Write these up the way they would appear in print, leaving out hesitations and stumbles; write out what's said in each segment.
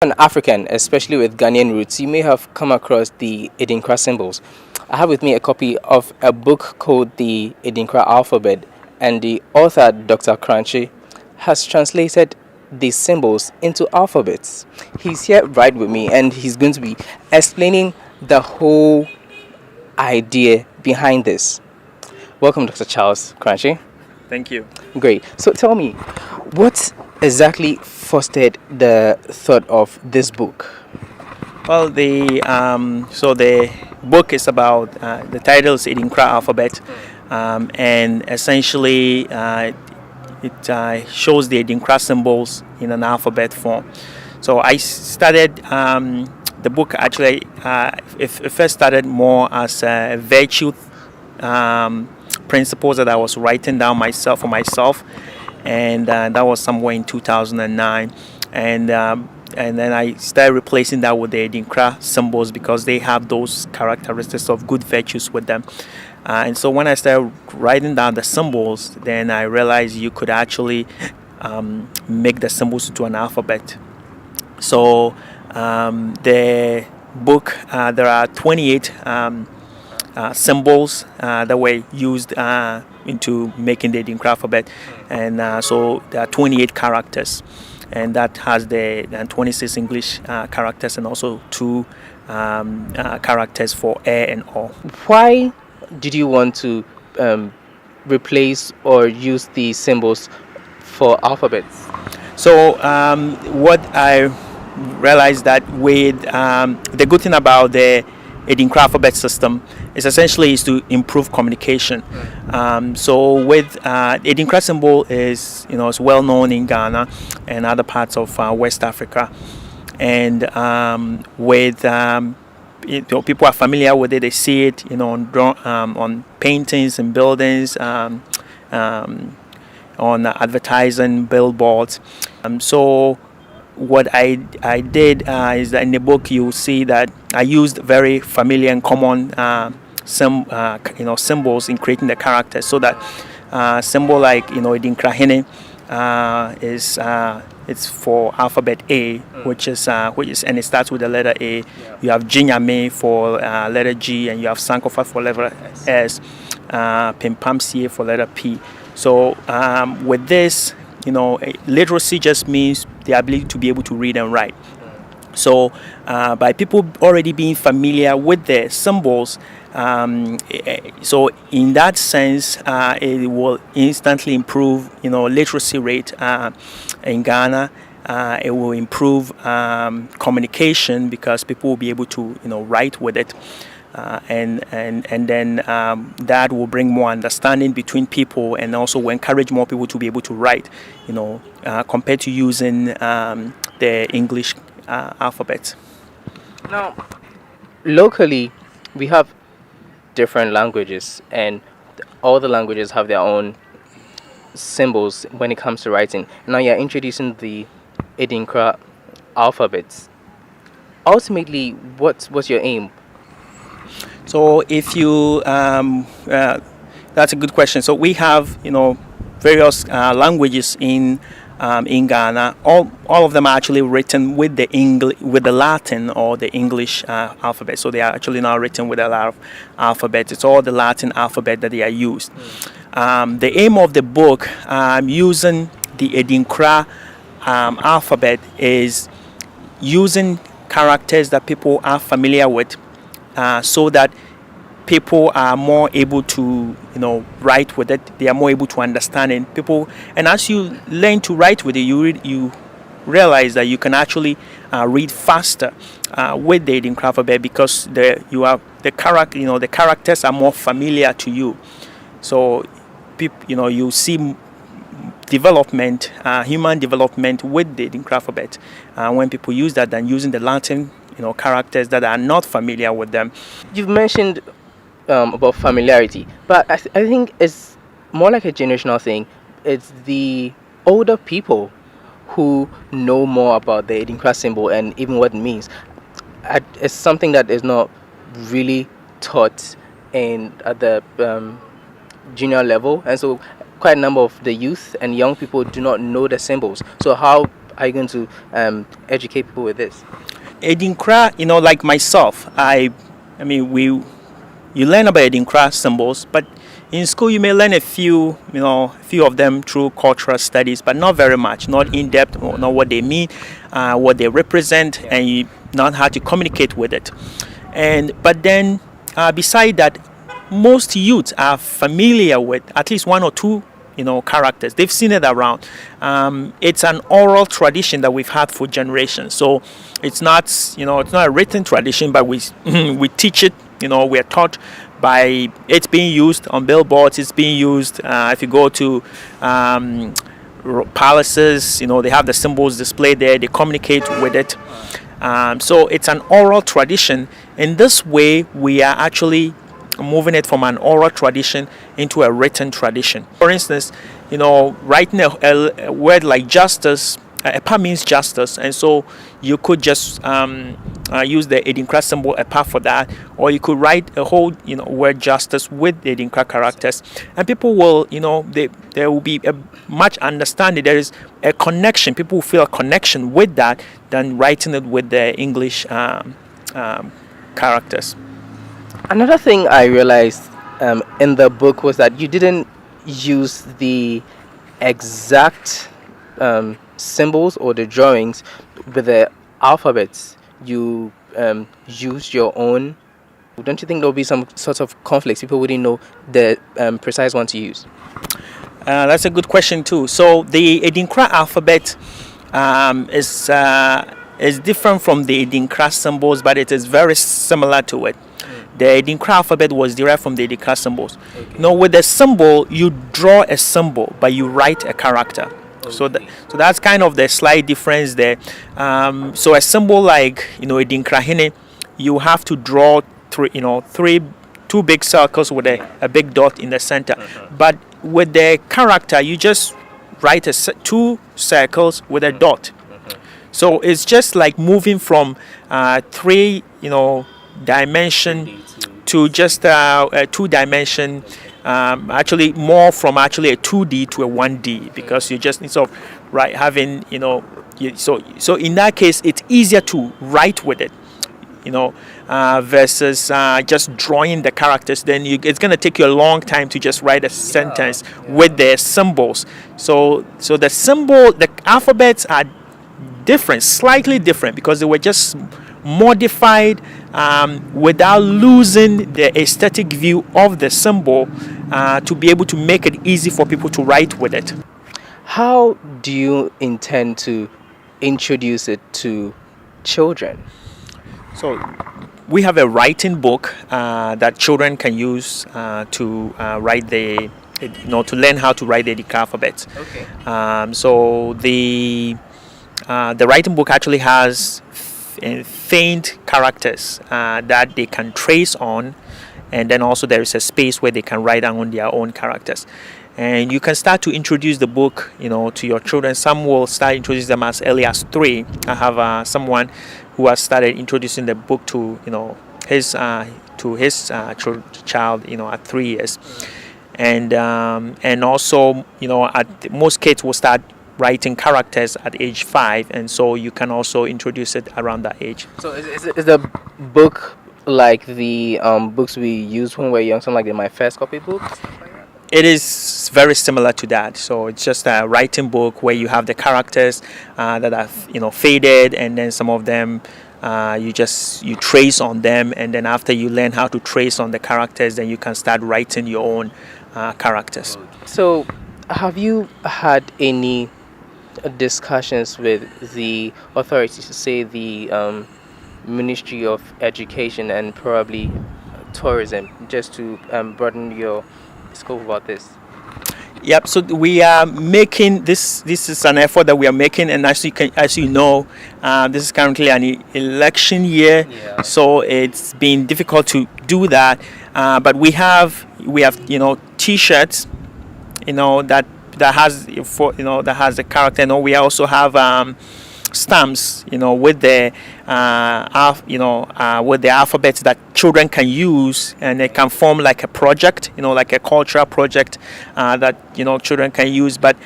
An African, especially with Ghanaian roots, you may have come across the Adinkra symbols. I have with me a copy of a book called The Adinkra Alphabet, and the author, Dr. Crunchy, has translated these symbols into alphabets. He's here right with me, and he's going to be explaining the whole idea behind this. Welcome, Dr. Charles Crunchy. Thank you. Great. So tell me, what exactly fostered the thought of this book? Well, the book is about the title is Adinkra Alphabet, and essentially it shows the Adinkra symbols in an alphabet form. So I started the book actually. It first started more as a virtue principles that I was writing down myself for myself, and that was somewhere in 2009, and then I started replacing that with the Adinkra symbols because they have those characteristics of good virtues with them. And so when I started writing down the symbols, then I realized you could actually make the symbols into an alphabet. So the book, there are 28 symbols that were used into making the Adinkra alphabet, and so there are 28 characters, and that has the 26 English characters and also two characters for A and O. Why did you want to replace or use the symbols for alphabets? So what I realized that with the good thing about the Adinkra alphabet system is to improve communication. So with Adinkra symbol is it's well known in Ghana and other parts of West Africa, and with people are familiar with it. They see it on paintings and buildings, on advertising billboards. So what I did is that in the book you will see that I used very familiar and common symbols in creating the characters, so that symbol like Adinkra Hene is it's for alphabet A, which is and it starts with the letter A. You have Jinyame for letter G, and you have Sankofa for letter S, Pimpamsie for letter P. So with this, literacy just means the ability to be able to read and write. So by people already being familiar with the symbols, so in that sense, it will instantly improve, literacy rate in Ghana. It will improve communication because people will be able to, write with it. And then that will bring more understanding between people, and also will encourage more people to be able to write, compared to using the English alphabet. Now, locally, we have different languages, and all the languages have their own symbols when it comes to writing. Now you're introducing the Adinkra alphabets. Ultimately, what's your aim? So if you that's a good question. So we have various languages in Ghana. All of them are actually written with the Latin or the English alphabet. So they are actually not written with a lot of alphabet. It's all the Latin alphabet that they are used. The aim of the book, using the Adinkra alphabet, is using characters that people are familiar with, so that people are more able to write with it. They are more able to understand it. And as you learn to write with it, you realize that you can actually read faster with the Adinkra alphabet, because the characters are more familiar to you. So you see development, human development with the Adinkra alphabet when people use that than using the Latin characters that are not familiar with them. You've mentioned about familiarity, but I think it's more like a generational thing. It's the older people who know more about the Adinkra symbol and even what it means. It's something that is not really taught at the junior level, and so quite a number of the youth and young people do not know the symbols. So how are you going to educate people with this? Adinkra, like myself, I mean, you learn about Adinkra symbols, but in school you may learn a few of them through cultural studies, but not very much, not in depth, or not what they mean, what they represent, and you not how to communicate with it. But then, beside that, most youths are familiar with at least one or two characters. They've seen it around. It's an oral tradition that we've had for generations. So it's not it's not a written tradition, but we we teach it. We're taught by it's being used on billboards. It's being used if you go to palaces. They have the symbols displayed there. They communicate with it. So it's an oral tradition. In this way, we are actually moving it from an oral tradition into a written tradition. For instance, writing a word like justice, EPA means justice, and so you could just use the Adinkra symbol EPA for that, or you could write a whole word justice with the Adinkra characters, and people will there will be a much understanding. There is a connection. People will feel a connection with that than writing it with the English characters. Another thing I realized in the book was that you didn't use the exact symbols or the drawings with the alphabets. You used your own. Don't you think there will be some sort of conflicts? People wouldn't know the precise one to use. That's a good question too. So the Adinkra alphabet is different from the Adinkra symbols, but it is very similar to it. The Adinkra alphabet was derived from the Adinkra symbols. Okay. With the symbol, you draw a symbol, but you write a character. Okay. So that's kind of the slight difference there. So a symbol like Adinkra hine, you have to draw two big circles with a big dot in the center. But with the character, you just write two circles with a dot. So it's just like moving from three dimension to just a 2-dimension, actually more from actually a 2D to a 1D, because you just instead of having so in that case it's easier to write with it, versus just drawing the characters. Then it's going to take you a long time to just write a sentence with the symbols. So the alphabets are different, slightly different, because they were just modified without losing the aesthetic view of the symbol, to be able to make it easy for people to write with it. How do you intend to introduce it to children? So we have a writing book that children can use to write to learn how to write the Adinkra alphabet. Okay. So the writing book actually has faint characters that they can trace on, and then also there is a space where they can write down their own characters. And you can start to introduce the book to your children. Some will start introducing them as early as 3. I have someone who has started introducing the book to his child at 3 years, and also most kids will start writing characters at age 5, and so you can also introduce it around that age. So is the book like the books we used when we were young, something like the My First Copy books? It is very similar to that. So it's just a writing book where you have the characters that are faded, and then some of them you trace on them, and then after you learn how to trace on the characters, then you can start writing your own characters. So have you had any discussions with the authorities, to say the Ministry of Education and probably tourism, just to broaden your scope about this? Yep. So we are making this. This is an effort that we are making, and as you know, this is currently an election year, so it's been difficult to do that. But we have T-shirts, that has that has a character. We also have stamps, with the with the alphabets that children can use, and it can form like a project, like a cultural project that children can use. But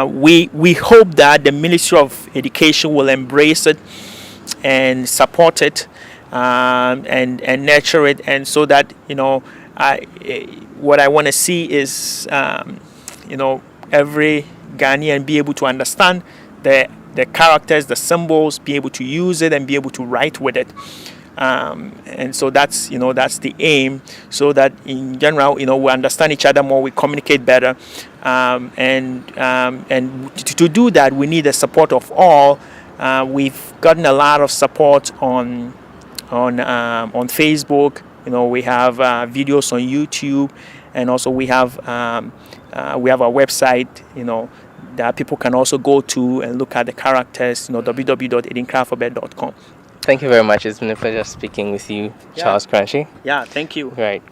we hope that the Ministry of Education will embrace it and support it, and nurture it, and so that what I want to see is every Ghanaian be able to understand the characters, the symbols, be able to use it and be able to write with it. And so that's the aim, so that in general we understand each other more, we communicate better, and to do that we need the support of all. We've gotten a lot of support on Facebook. We have videos on YouTube, and also we have our website, that people can also go to and look at the characters, www.adinkraalphabet.com. Thank you very much. It's been a pleasure speaking with you, Charles Crunchy. Yeah, thank you. Right.